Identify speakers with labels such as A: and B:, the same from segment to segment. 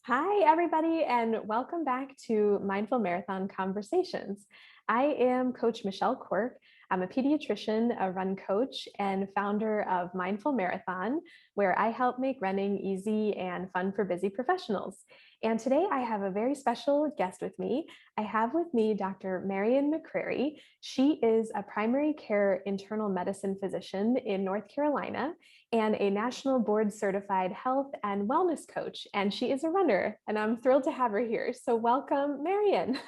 A: Hi, everybody, and welcome back to Mindful Marathon Conversations. I am Coach Michelle Quirk. I'm a pediatrician, a run coach, and founder of Mindful Marathon, where I help make running easy and fun for busy professionals. And today I have a very special guest with me. I have with me Dr. Marion McCrary. She is a primary care internal medicine physician in North Carolina and a national board certified health and wellness coach. And she is a runner, and I'm thrilled to have her here. So, welcome, Marion.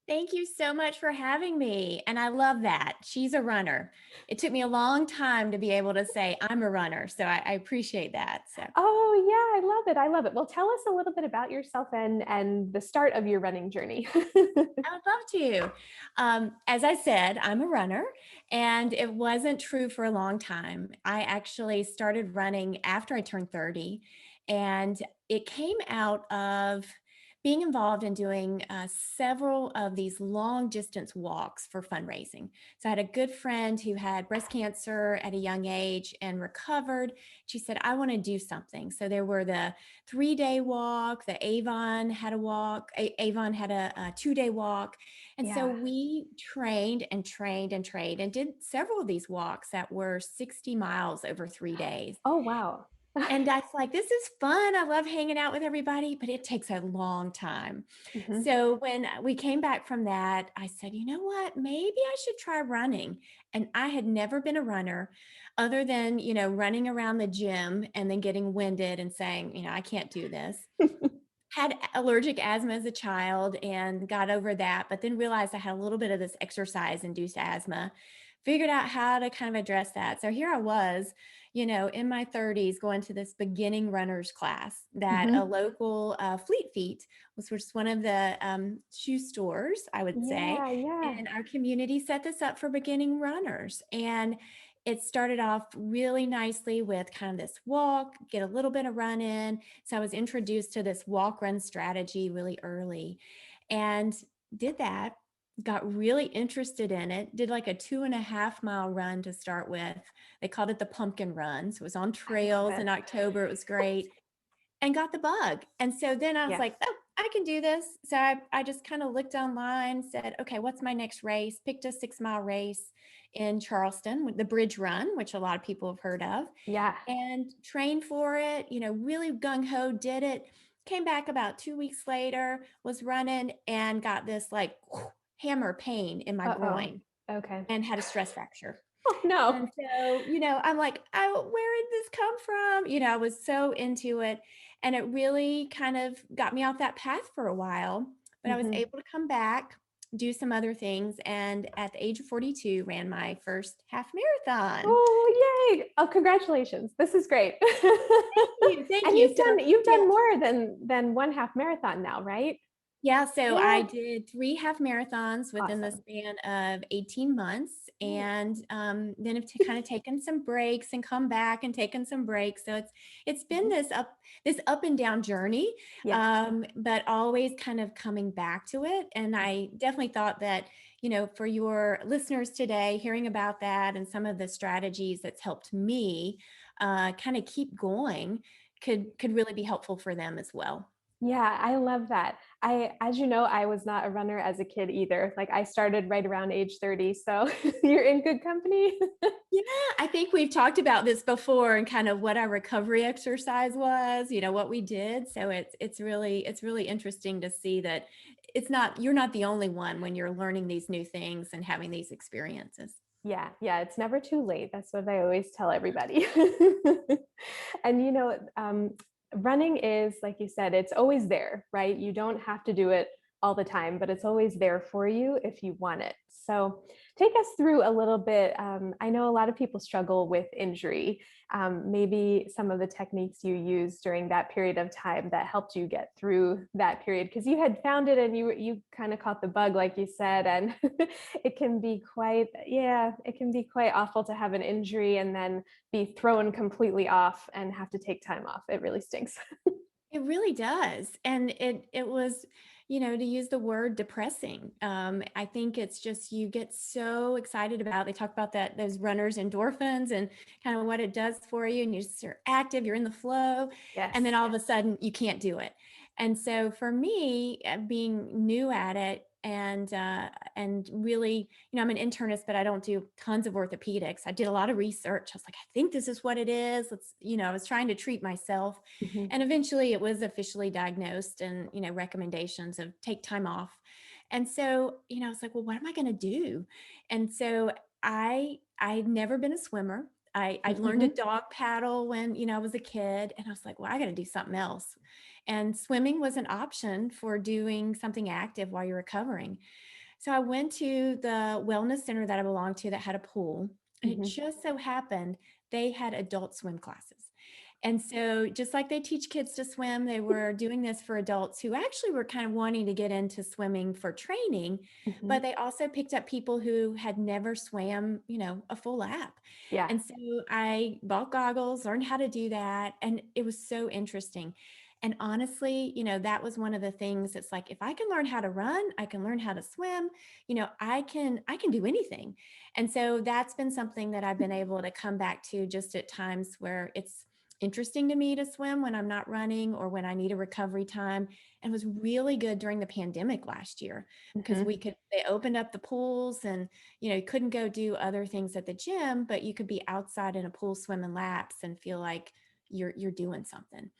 B: Thank you so much for having me. And I love that. She's a runner. It took me a long time to be able to say I'm a runner. So I appreciate that. So
A: Oh, yeah, I love it. I love it. Well, tell us a little bit about yourself and the start of your running journey.
B: I would love to. As I said, I'm a runner, and it wasn't true for a long time. I actually started running after I turned 30, and it came out of being involved in doing several of these long distance walks for fundraising. So I had a good friend who had breast cancer at a young age and recovered. She said, I want to do something. So there were the 3-day walk, the Avon had a walk, Avon had a 2-day walk. And so
A: Yeah.
B: we trained and trained and trained and did several of these walks that were 60 miles over 3 days.
A: Oh, wow.
B: And I was like, this is fun. I love hanging out with everybody, but it takes a long time.
A: Mhm.
B: So when we came back from that, I said, you know what? Maybe I should try running. And I had never been a runner other than, running around the gym and then getting winded and saying, I can't do this. Had allergic asthma as a child and got over that, but then realized I had a little bit of this exercise induced asthma. Figured out how to kind of address that. So here I was, in my 30s going to this beginning runners class that a
A: Mhm.
B: local Fleet Feet was just one of the shoe stores, I would say,
A: Yeah, yeah.
B: in our community set this up for beginning runners. And it started off really nicely with kind of this walk, get a little bit of run in. So I was introduced to this walk run strategy really early and did that, got really interested in it, did like a 2.5 mile run to start with. They called it the pumpkin run. So it was on
A: I love
B: trails
A: it.
B: in October. It was great and got the bug. And so then I was
A: Yeah.
B: like, oh, I can do this. So I just kind of looked online, said, okay, what's my next race? Picked a 6 mile race in Charleston with the Bridge Run, which a lot of people have heard of,
A: Yeah.
B: and trained for it, really gung ho, did it. Came back about 2 weeks later, was running and got this like hammer pain in my
A: Uh-oh.
B: groin
A: Okay.
B: and had a stress fracture.
A: Oh, no.
B: And so, I'm like, oh, where did this come from? I was so into it. And it really kind of got me off that path for a while. But I was
A: Mhm.
B: able to come back, do some other things. And at the age of 42, ran my first half marathon.
A: Oh, yay. Oh, congratulations. This is great.
B: Thank you. Thank
A: And
B: you.
A: you've
B: So,
A: done you've
B: yeah.
A: done more than one half marathon now, right?
B: Yeah, so I
A: Yeah.
B: did 3 half marathons within the
A: Awesome.
B: span of 18 months,
A: Ooh.
B: and, then have kind of taken some breaks and come back and taken some breaks, so it's been
A: Mhm.
B: this up and down journey,
A: Yes.
B: but always kind of coming back to it, and I definitely thought that, for your listeners today, hearing about that and some of the strategies that's helped me, kinda keep going could really be helpful for them as well.
A: Yeah, I love that. As you know, I was not a runner as a kid either. Like I started right around age 30, so you're in good company.
B: Yeah, I think we've talked about this before and kind of what our recovery exercise was, what we did. So it's really interesting to see that you're not the only one when you're learning these new things and having these experiences.
A: Yeah, yeah, it's never too late. That's what I always tell everybody. And running is, like you said, it's always there, right? You don't have to do it all the time, but it's always there for you if you want it. So take us through a little bit. I know a lot of people struggle with injury. Maybe some of the techniques you used during that period of time that helped you get through that period, because you had found it and you kind of caught the bug, like you said, and it can be quite, yeah, it can be quite awful to have an injury and then be thrown completely off and have to take time off. It really stinks.
B: It really does. And it was, to use the word depressing. I think it's just you get so excited about they talk about that those runners endorphins and kind of what it does for you and you're active, you're in the flow, and then
A: Yes.
B: all of a sudden you can't do it. And so for me, being new at it and really, I'm an internist, but I don't do tons of orthopedics. I did a lot of research. I was like, I think this is what it is. I was trying to treat myself.
A: Mhm.
B: And eventually it was officially diagnosed and, recommendations of take time off. And so, I was like, well, what am I going to do? And so I'd never been a swimmer. I'd learned to
A: Mhm.
B: dog paddle when, I was a kid. And I was like, well, I got to do something else. And swimming was an option for doing something active while you're recovering. So I went to the wellness center that I belonged to that had a pool. And it
A: Mhm.
B: just so happened they had adult swim classes. And so, just like they teach kids to swim, they were doing this for adults who actually were kind of wanting to get into swimming for training,
A: Mhm.
B: but they also picked up people who had never swam, a full lap.
A: Yeah.
B: And so I bought goggles, learned how to do that, and it was so interesting. And honestly, that was one of the things that's like, if I can learn how to run, I can learn how to swim, I can do anything. And so that's been something that I've been able to come back to just at times where it's interesting to me to swim when I'm not running or when I need a recovery time, and was really good during the pandemic last year because
A: Mhm.
B: they opened up the pools and you couldn't go do other things at the gym, but you could be outside in a pool swimming laps and feel like you're doing something.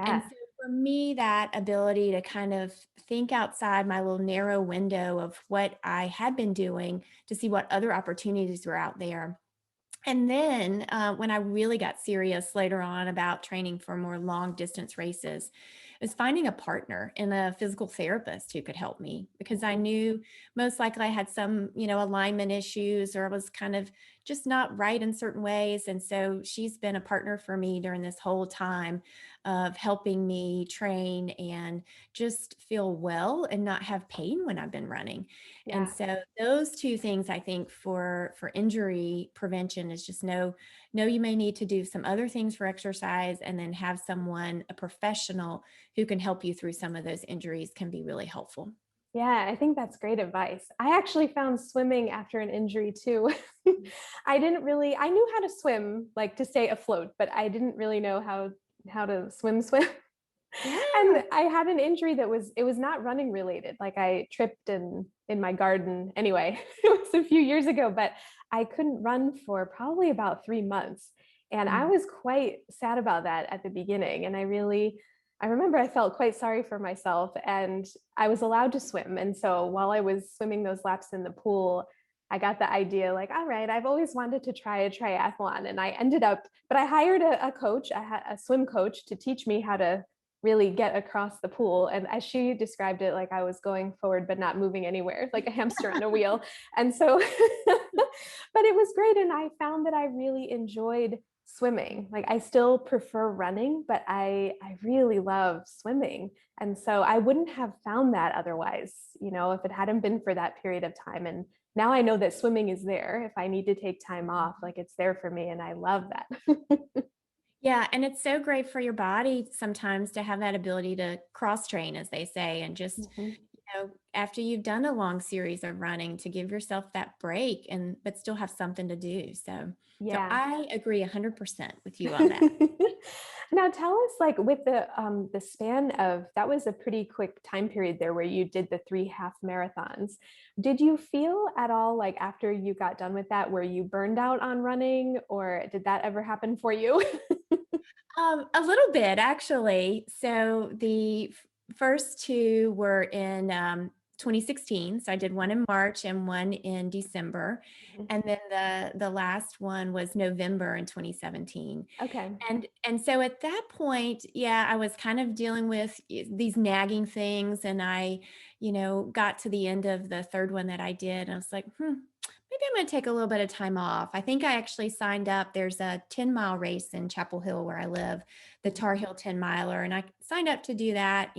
B: And
A: Yeah.
B: so for me, that ability to kind of think outside my little narrow window of what I had been doing to see what other opportunities were out there. And then when I really got serious later on about training for more long distance races, was finding a partner and a physical therapist who could help me because I
A: Mhm.
B: knew most likely I had some, alignment issues or I was kind of just not right in certain ways. And so she's been a partner for me during this whole time of helping me train and just feel well and not have pain when I've been running. And
A: Yeah.
B: so those two things I think for injury prevention is just know you may need to do some other things for exercise and then have someone, a professional who can help you through some of those injuries can be really helpful.
A: Yeah, I think that's great advice. I actually found swimming after an injury too. I knew how to swim, like to stay afloat, but I didn't really know how to swim.
B: Yeah.
A: And I had an injury it was not running related. Like I tripped in my garden. Anyway, it was a few years ago, but I couldn't run for probably about 3 months. And I
B: Mm.
A: was quite sad about that at the beginning. And I remember I felt quite sorry for myself and I was allowed to swim. And so while I was swimming those laps in the pool, I got the idea like, all right, I've always wanted to try a triathlon. And I ended up, but I hired a coach, a swim coach to teach me how to really get across the pool. And as she described it, like I was going forward but not moving anywhere, like a hamster on a wheel. And so, but it was great. And I found that I really enjoyed swimming. Like I still prefer running, but I really love swimming. And so I wouldn't have found that otherwise, if it hadn't been for that period of time. And now I know that swimming is there. If I need to take time off, like it's there for me. And I love that.
B: Yeah, and it's so great for your body sometimes to have that ability to cross train, as they say, and just,
A: Mhm.
B: after you've done a long series of running, to give yourself that break and but still have something to do. So
A: Yeah.
B: I agree 100% with you on that.
A: Now tell us, like with the span of that was a pretty quick time period there where you did the 3 half marathons. Did you feel at all like after you got done with that, were you burned out on running, or did that ever happen for you?
B: A little bit, actually. So the first two were in 2016. So I did one in March and one in December,
A: Mhm.
B: and then the last one was November in 2017.
A: Okay.
B: And so at that point, yeah, I was kind of dealing with these nagging things, and I, got to the end of the third one that I did, and I was like, maybe I'm going to take a little bit of time off. I think I actually signed up. There's a 10-mile race in Chapel Hill where I live, the
A: Mhm.
B: Tar Heel 10 miler. And I signed up to do that,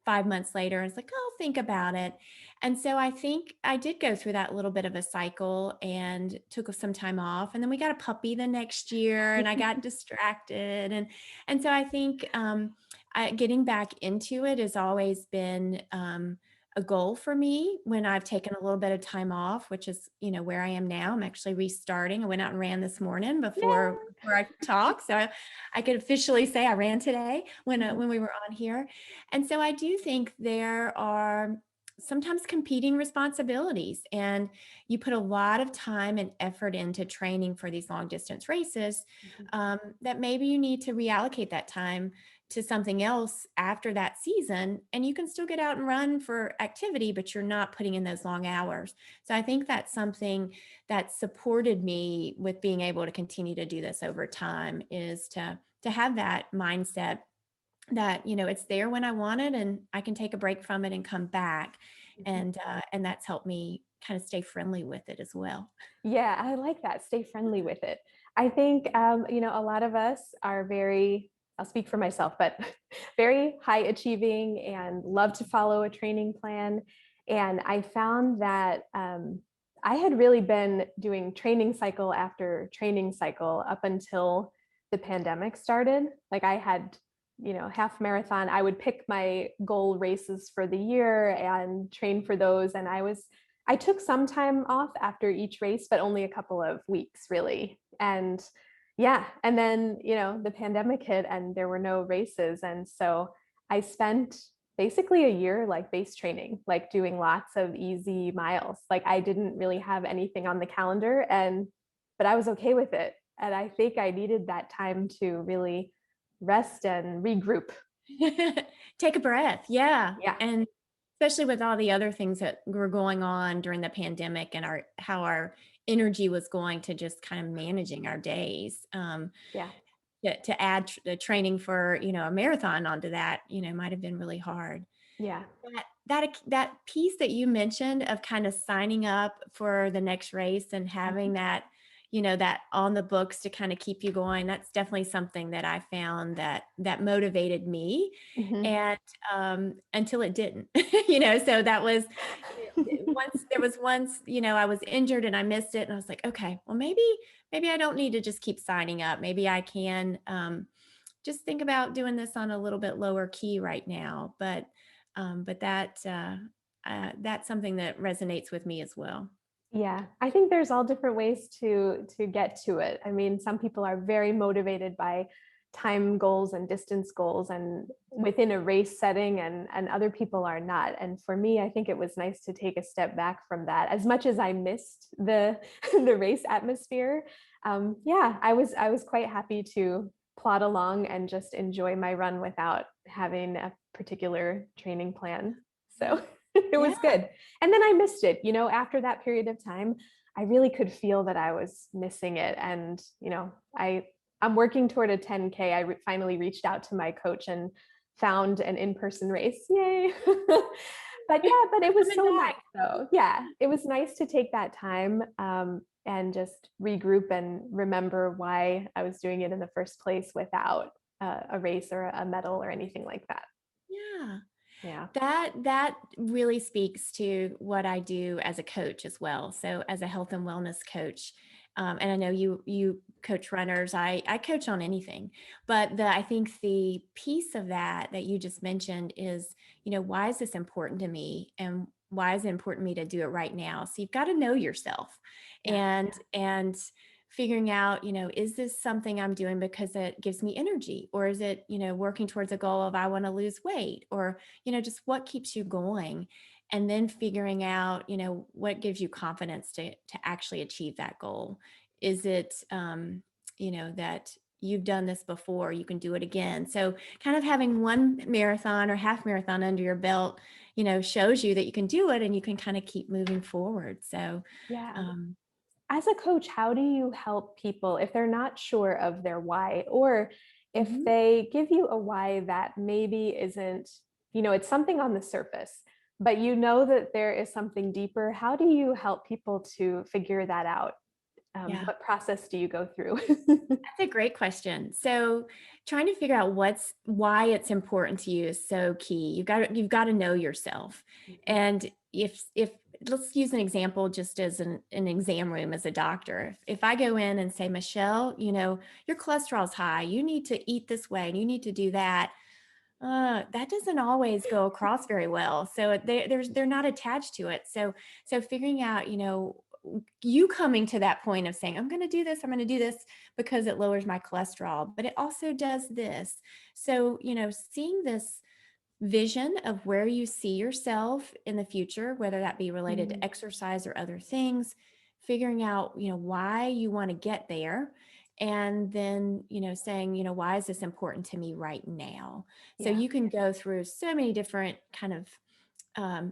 B: 5 months later. I was like, oh, think about it. And so I think I did go through that little bit of a cycle and took some time off. And then we got a puppy the next year and I got distracted. And so I think getting back into it has always been a goal for me when I've taken a little bit of time off, which is, where I am now. I'm actually restarting. I went out and ran this morning
A: Yeah.
B: before I talked. So I could officially say I ran today
A: Mhm.
B: when we were on here. And so I do think there are sometimes competing responsibilities, and you put a lot of time and effort into training for these long distance races,
A: Mhm.
B: that maybe you need to reallocate that time to something else after that season, and you can still get out and run for activity, but you're not putting in those long hours. So I think that's something that supported me with being able to continue to do this over time, is to have that mindset that, it's there when I want it, and I can take a break from it and come back.
A: Mhm.
B: And that's helped me kind of stay friendly with it as well.
A: Yeah, I like that. Stay friendly with it. I think, a lot of us are very, I'll speak for myself, but very high achieving and love to follow a training plan. And I found that I had really been doing training cycle after training cycle up until the pandemic started. Like I had, half marathon. I would pick my goal races for the year and train for those. And I took some time off after each race, but only a couple of weeks really. And yeah, and then, the pandemic hit and there were no races. And so I spent basically a year like base training, like doing lots of easy miles. Like I didn't really have anything on the calendar, but I was okay with it. And I think I needed that time to really rest and regroup.
B: Take a breath. Yeah.
A: Yeah.
B: And especially with all the other things that were going on during the pandemic, and how our energy was going to just kind of managing our days.
A: Yeah.
B: To add the training for, a marathon onto that, might have been really hard.
A: Yeah.
B: That piece that you mentioned of kind of signing up for the next race and having
A: Mhm.
B: that, that on the books to kind of keep you going, that's definitely something that I found that motivated me.
A: Mhm.
B: And until it didn't, so that was, once, I was injured and I missed it, and I was like, okay, well, maybe I don't need to just keep signing up. Maybe I can just think about doing this on a little bit lower key right now. But that's something that resonates with me as well.
A: Yeah, I think there's all different ways to get to it. I mean, some people are very motivated by time goals and distance goals and within a race setting, and other people are not. And for me, I think it was nice to take a step back from that. As much as I missed the the race atmosphere, yeah, I was quite happy to plod along and just enjoy my run without having a particular training plan.
B: Yeah.
A: So it
B: Yeah.
A: was good. And then I missed it, after that period of time, I really could feel that I was missing it. And, I'm working toward a 10K. Finally reached out to my coach and found an in-person race. Yay. But yeah, but it was
B: Coming
A: so
B: back.
A: nice though. Yeah, it was nice to take that time and just regroup and remember why I was doing it in the first place without a race or a medal or anything like that.
B: Yeah.
A: Yeah.
B: That really speaks to what I do as a coach as well. So as a health and wellness coach, and I know you coach runners. I coach on anything, but I think the piece of that you just mentioned is, why is this important to me, and why is it important to me to do it right now? So you've got to know yourself,
A: Yeah.
B: and figuring out, is this something I'm doing because it gives me energy, or is it, working towards a goal of I want to lose weight, or just what keeps you going, and then figuring out, what gives you confidence to actually achieve that goal. Is it, that you've done this before, you can do it again. So kind of having one marathon or half marathon under your belt, shows you that you can do it, and you can kind of keep moving forward. So,
A: Yeah.
B: um,
A: As a coach, how do you help people if they're not sure of their why, or if
B: mhm.
A: they give you a why that maybe isn't, it's something on the surface, but you know that there is something deeper? How do you help people to figure that out?
B: Yeah.
A: What process do you go through?
B: That's a great question. So, trying to figure out why it's important to you is so key. You've got to know yourself.
A: Mhm.
B: And if let's use an example, just as an exam room as a doctor. If I go in and say, Michelle, your cholesterol's high, you need to eat this way and you need to do that. That doesn't always go across very well. So they're not attached to it. So figuring out, you coming to that point of saying, I'm going to do this, I'm going to do this because it lowers my cholesterol, but it also does this. So, seeing this vision of where you see yourself in the future, whether that be related to
A: Mhm.
B: exercise or other things, figuring out, why you want to get there. And then, saying, why is this important to me right now? So
A: Yeah.
B: you can go through so many different kind of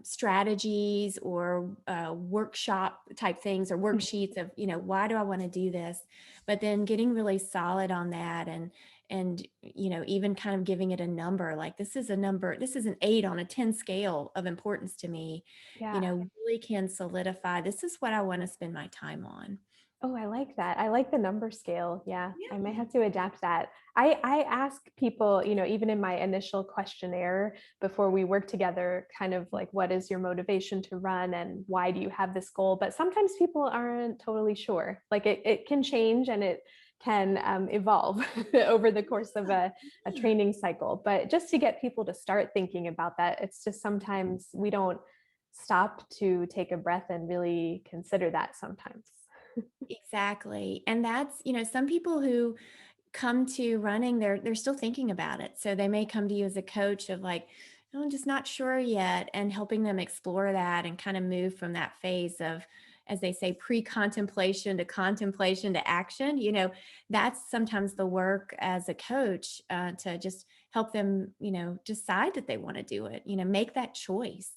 B: strategies or workshop type things or
A: Mhm.
B: worksheets of, why do I want to do this? But then getting really solid on that, and even kind of giving it a number, like this is a number, this is an 8 on a 10 scale of importance to me,
A: Yeah.
B: really can solidify, this is what I want to spend my time on.
A: Oh, I like that. I like the number scale. Yeah, I may
B: Yeah.
A: have to adapt that. I ask people, even in my initial questionnaire before we work together, kind of like, what is your motivation to run and why do you have this goal? But sometimes people aren't totally sure. Like it can change and it can evolve over the course of a
B: Yeah.
A: training cycle. But just to get people to start thinking about that, it's just sometimes we don't stop to take a breath and really consider that sometimes.
B: Exactly. And that's, some people who come to running, they're still thinking about it. So they may come to you as a coach of like, "Oh, I'm just not sure yet," and helping them explore that and kind of move from that phase of, as they say, pre-contemplation to contemplation to action. That's sometimes the work as a coach, to just help them, decide that they want to do it, make that choice.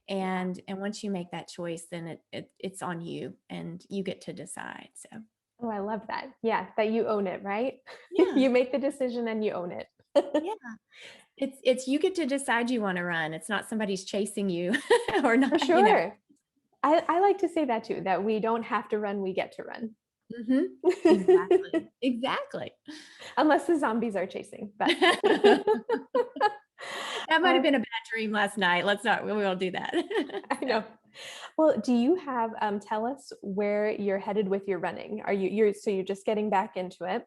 A: Yeah.
B: And once you make that choice, then it's on you and you get to decide. So
A: Oh, I love that. Yeah, that you own it, right?
B: yeah.
A: You make the decision and you own it.
B: Yeah. It's you get to decide you wanna run. It's not somebody's chasing you or
A: For
B: not.
A: sure. I like to say that too, that we don't have to run, we get to run.
B: Mhm. Exactly. Exactly.
A: Unless the zombies are chasing, but
B: That might have been
A: um,
B: a bad dream last night. We won't do that.
A: I
B: So
A: know. Well, do you have tell us where you're headed with your running? You're just getting back into it?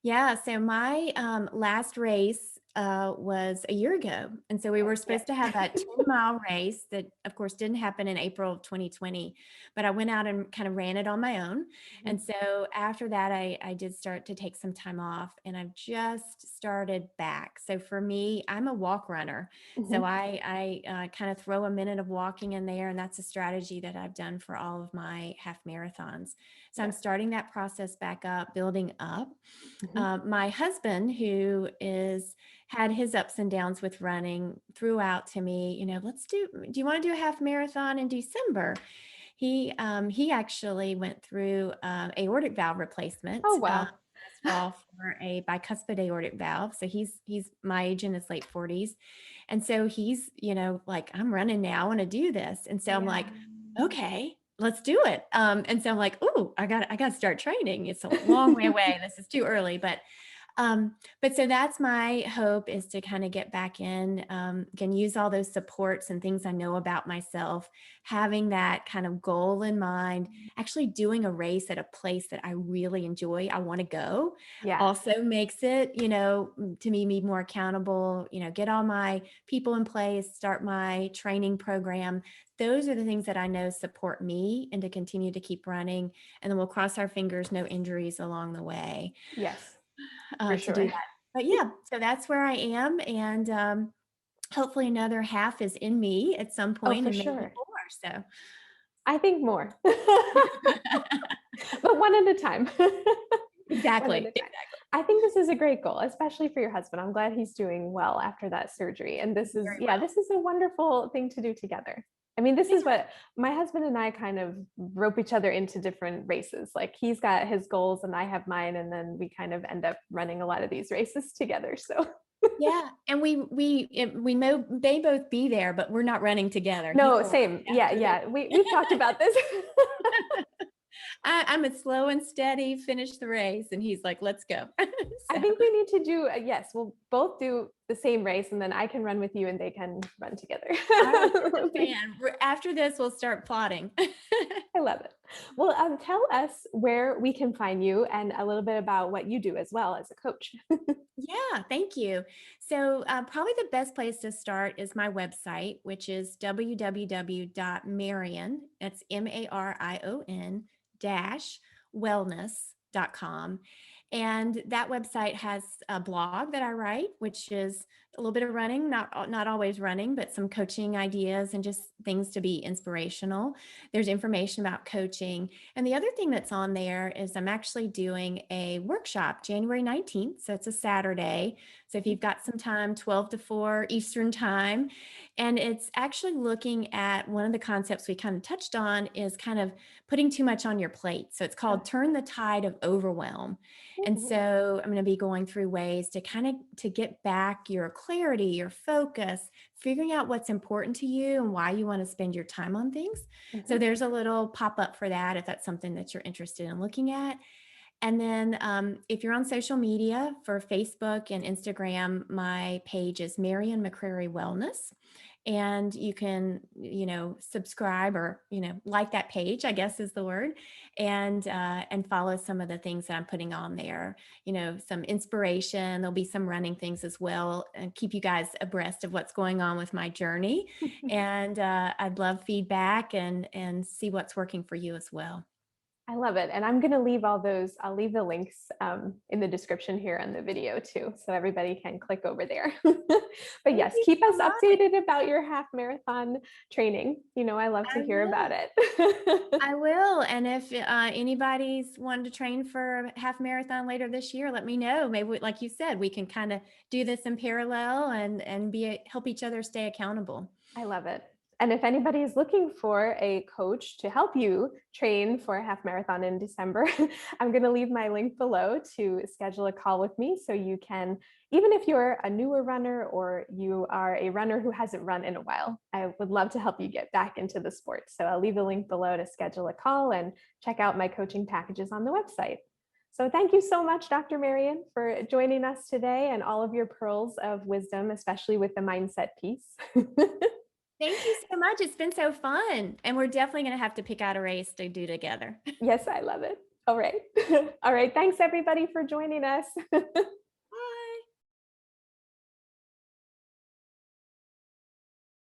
B: yeah, so my last race was a year ago. And so we were
A: Okay.
B: supposed to have
A: Yeah.
B: that 10-mile race that, of course, didn't happen in April of 2020. But I went out and kind of ran it on my own. And
A: Mhm.
B: so after that, I did start to take some time off and I've just started back. So for me, I'm a walk runner. So
A: Mhm.
B: I kind of throw a minute of walking in there. And that's a strategy that I've done for all of my half marathons. So I'm
A: Yeah.
B: starting that process back up, building up.
A: Mhm.
B: My husband, who is had his ups and downs with running, threw out to me, do you want to do a half marathon in December? He actually went through aortic valve replacement
A: Oh, wow.
B: last fall for a bicuspid aortic valve. So he's my age, in his late 40s, and so he's like, I'm running now, I want to do this, and so I'm like,
A: Yeah.
B: okay, let's do it. And so I'm like, oh, I got to start training. It's a long way away. This is too early, but so that's my hope, is to kind of get back in, can use all those supports and things I know about myself, having that kind of goal in mind, actually doing a race at a place that I really enjoy, I want to go,
A: Yeah.
B: also makes it, to me, be more accountable, get all my people in place, start my training program. Those are the things that I know support me and to continue to keep running. And then we'll cross our fingers, no injuries along the way,
A: Yes, for
B: to do
A: sure.
B: that. But yeah, so that's where I am. And hopefully another half is in me at some
A: Oh,
B: point
A: for
B: and maybe
A: sure.
B: more. So
A: I think more. But one at a time. One at
B: exactly.
A: a time. I think this is a great goal, especially for your husband. I'm glad he's doing well after that surgery. And
B: Very
A: yeah,
B: well.
A: this is a wonderful thing to do together. I mean, this
B: Yeah.
A: is what my husband and I kind of rope each other into different races. Like he's got his goals and I have mine, and then we kind of end up running a lot of these races together. So
B: Yeah. And may both be there, but we're not running together. He
A: no,
B: will run
A: same. Yeah,
B: faster than
A: yeah. We've talked about this.
B: I'm a slow and steady, finish the race. And he's like, let's go.
A: I
B: So
A: think we need to do, yes, we'll both do the same race and then I can run with you and they can run together.
B: all right, that's a plan. After this, we'll start plotting.
A: I love it. Well, tell us where we can find you and a little bit about what you do as well as a coach.
B: Yeah, thank you. So, probably the best place to start is my website, which is www.marion, that's MARION dash wellness.com. And that website has a blog that I write, which is a little bit of running, not always running, but some coaching ideas and just things to be inspirational. There's information about coaching. And the other thing that's on there is I'm actually doing a workshop January 19th. So it's a Saturday. So if you've got some time, 12 to 4 Eastern time, and it's actually looking at one of the concepts we kind of touched on is kind of putting too much on your plate. So it's called Turn the Tide of Overwhelm. And so I'm going to be going through ways to kind of to get back your clarity, your focus, figuring out what's important to you and why you want to spend your time on things. So there's a little pop-up for that if that's something that you're interested in looking at. And then if you're on social media for Facebook and Instagram, my page is Marion McCrary Wellness. And you can, subscribe or, like that page, I guess is the word, and follow some of the things that I'm putting on there, some inspiration. There'll be some running things as well, and keep you guys abreast of what's going on with my journey. And I'd love feedback and see what's working for you as well.
A: I love it. And I'm going to leave I'll leave the links in the description here on the video too, so everybody can click over there. But
B: Thank
A: yes,
B: you
A: keep
B: so
A: us
B: much.
A: updated about your half marathon training. I love to
B: I
A: hear about
B: will.
A: it.
B: I will. And if anybody's wanting to train for a half marathon later this year, let me know. Maybe, like you said, we can kind of do this in parallel and help each other stay accountable.
A: I love it. And if anybody is looking for a coach to help you train for a half marathon in December, I'm going to leave my link below to schedule a call with me so you can, even if you're a newer runner or you are a runner who hasn't run in a while, I would love to help you get back into the sport. So I'll leave the link below to schedule a call and check out my coaching packages on the website. So thank you so much, Dr. Marion, for joining us today and all of your pearls of wisdom, especially with the mindset piece.
B: Thank you so much. It's been so fun. And we're definitely going to have to pick out a race to do together.
A: Yes, I love it. All right. All right. Thanks everybody for joining us.